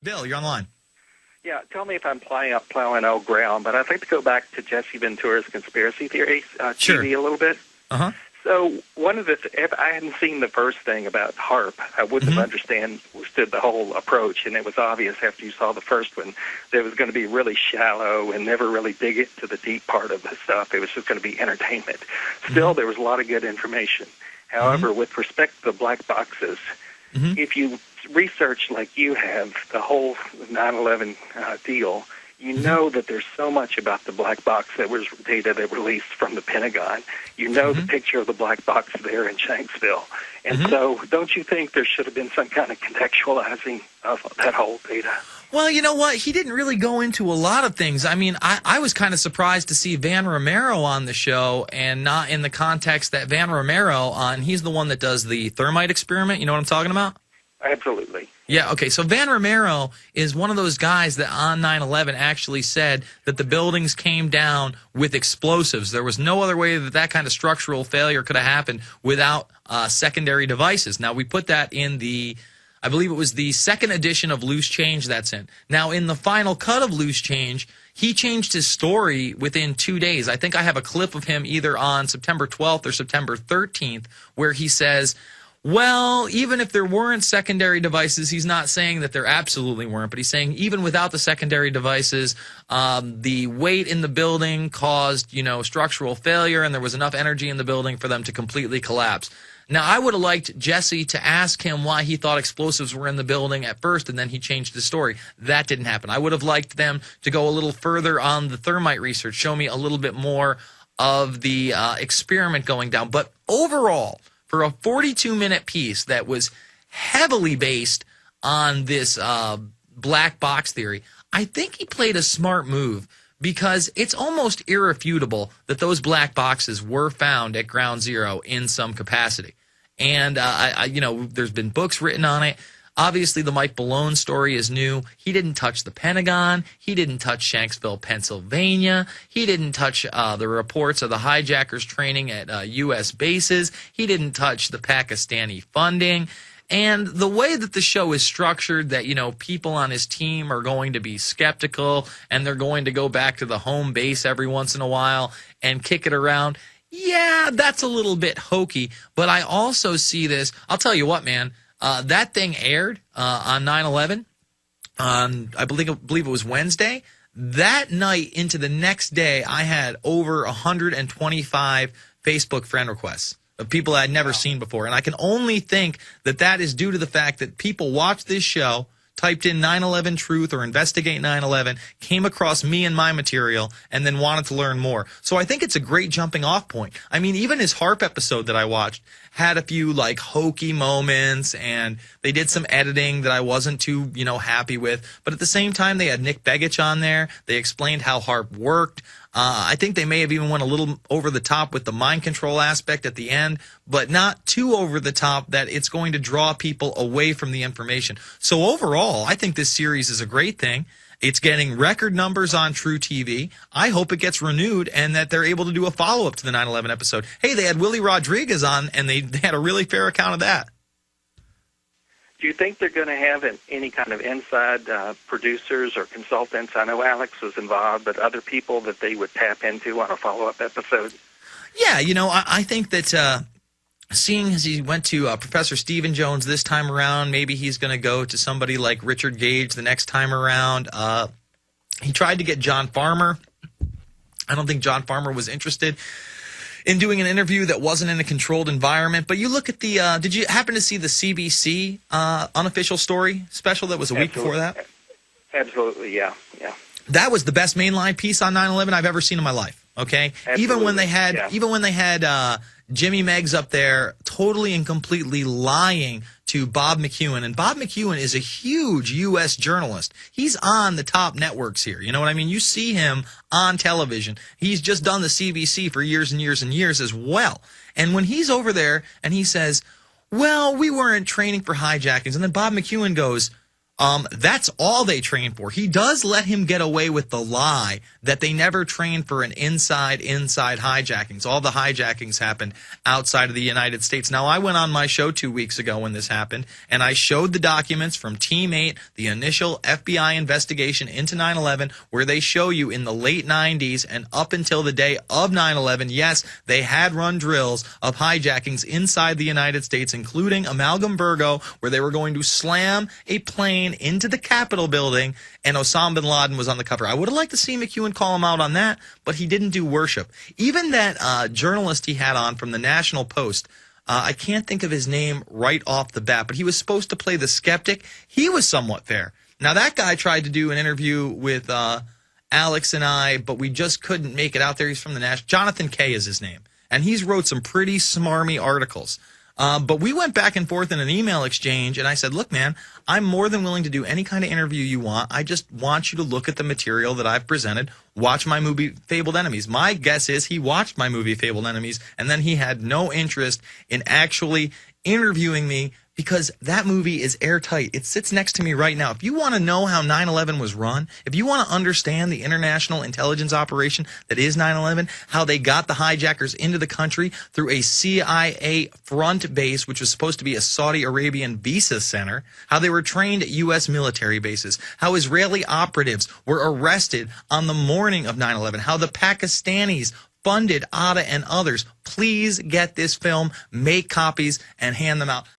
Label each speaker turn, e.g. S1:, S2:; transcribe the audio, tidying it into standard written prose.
S1: Bill, you're on the line.
S2: Yeah, tell me if I'm plowing old ground, but I'd like to go back to Jesse Ventura's conspiracy theory
S1: Sure.
S2: TV a little bit.
S1: Uh-huh.
S2: So one of the, if I hadn't seen the first thing about HARP, I wouldn't have understood the whole approach, and it was obvious after you saw the first one that it was going to be really shallow and never really dig into the deep part of the stuff. It was just going to be entertainment. Still, there was a lot of good information. However, with respect to the black boxes, if you research like you have the whole 9/11 deal, you know that there's so much about the black box that was data that released from the Pentagon. You know the picture of the black box there in Shanksville. And so don't you think there should have been some kind of contextualizing of that whole data?
S1: Well, you know what? He didn't really go into a lot of things. I mean, I was kind of surprised to see Van Romero on the show, and not in the context that Van Romero, he's the one that does the thermite experiment. You know what I'm talking about?
S2: Absolutely.
S1: Yeah, okay. So Van Romero is one of those guys that on 9/11 actually said that the buildings came down with explosives. There was no other way that that kind of structural failure could have happened without secondary devices. Now, we put that in the, I believe it was the second edition of Loose Change that's in. Now, in the final cut of Loose Change, he changed his story within 2 days. I think I have a clip of him either on September 12th or September 13th where he says, well, even if there weren't secondary devices, he's not saying that there absolutely weren't, but he's saying even without the secondary devices, the weight in the building caused, structural failure, and there was enough energy in the building for them to completely collapse. Now, I would have liked Jesse to ask him why he thought explosives were in the building at first, and then he changed his story. That didn't happen. I would have liked them to go a little further on the thermite research, show me a little bit more of the experiment going down. But overall, for a 42-minute piece that was heavily based on this black box theory, I think he played a smart move because it's almost irrefutable that those black boxes were found at Ground Zero in some capacity. And, there's been books written on it. Obviously, the Mike Malone story is new. He didn't touch the Pentagon. He didn't touch Shanksville, Pennsylvania. He didn't touch the reports of the hijackers training at U.S. bases. He didn't touch the Pakistani funding. And the way that the show is structured, that, people on his team are going to be skeptical and they're going to go back to the home base every once in a while and kick it around, yeah, that's a little bit hokey. But I also see this. I'll tell you what, man. That thing aired on 9/11 on, I believe it was Wednesday. That night into the next day, I had over 125 Facebook friend requests of people I'd never seen before. And I can only think that that is due to the fact that people watched this show, typed in 9/11 truth or investigate 9/11, came across me and my material, and then wanted to learn more. So I think it's a great jumping off point. I mean, even his HARP episode that I watched had a few hokey moments, and they did some editing that I wasn't too, happy with. But at the same time, they had Nick Begich on there. They explained how HARP worked. I think they may have even went a little over the top with the mind control aspect at the end, but not too over the top that it's going to draw people away from the information. So overall, I think this series is a great thing. It's getting record numbers on True TV. I hope it gets renewed and that they're able to do a follow-up to the 9/11 episode. Hey, they had Willie Rodriguez on, and they had a really fair account of that.
S2: Do you think they're going to have any kind of inside producers or consultants? I know Alex was involved, but other people that they would tap into on a follow-up episode?
S1: Yeah, I think that seeing as he went to Professor Stephen Jones this time around, maybe he's going to go to somebody like Richard Gage the next time around. He tried to get John Farmer. I don't think John Farmer was interested in doing an interview that wasn't in a controlled environment. But you look at the did you happen to see the CBC unofficial story special that was a week before that?
S2: Absolutely, yeah.
S1: That was the best mainline piece on 9/11 I've ever seen in my life. Okay,
S2: absolutely.
S1: even when they had Jimmy Meggs up there totally and completely lying to Bob McEwen. And Bob McEwen is a huge U.S. journalist. He's on the top networks here. You know what I mean? You see him on television. He's just done the CBC for years and years and years as well. And when he's over there and he says, well, we weren't training for hijackings. And then Bob McEwen goes, That's all they train for. He does let him get away with the lie that they never trained for an inside hijackings. All the hijackings happened outside of the United States. Now, I went on my show 2 weeks ago when this happened, and I showed the documents from Team 8, the initial FBI investigation into 9/11, where they show you in the late 90s and up until the day of 9/11, yes, they had run drills of hijackings inside the United States, including Amalgam Virgo, where they were going to slam a plane into the Capitol building, and Osama bin Laden was on the cover. I would have liked to see McEwen call him out on that, but he didn't do worship. Even that journalist he had on from the National Post, I can't think of his name right off the bat, but he was supposed to play the skeptic. He was somewhat fair. Now, that guy tried to do an interview with Alex and I, but we just couldn't make it out there. He's from the National. Jonathan Kay is his name, and he's wrote some pretty smarmy articles. But we went back and forth in an email exchange, and I said, look, man, I'm more than willing to do any kind of interview you want. I just want you to look at the material that I've presented, watch my movie Fabled Enemies. My guess is he watched my movie Fabled Enemies, and then he had no interest in actually interviewing me, because that movie is airtight. It sits next to me right now. If you want to know how 9/11 was run, if you want to understand the international intelligence operation that is 9/11, how they got the hijackers into the country through a CIA front base, which was supposed to be a Saudi Arabian visa center, how they were trained at U.S. military bases, how Israeli operatives were arrested on the morning of 9/11, how the Pakistanis funded Atta and others. Please get this film, make copies, and hand them out.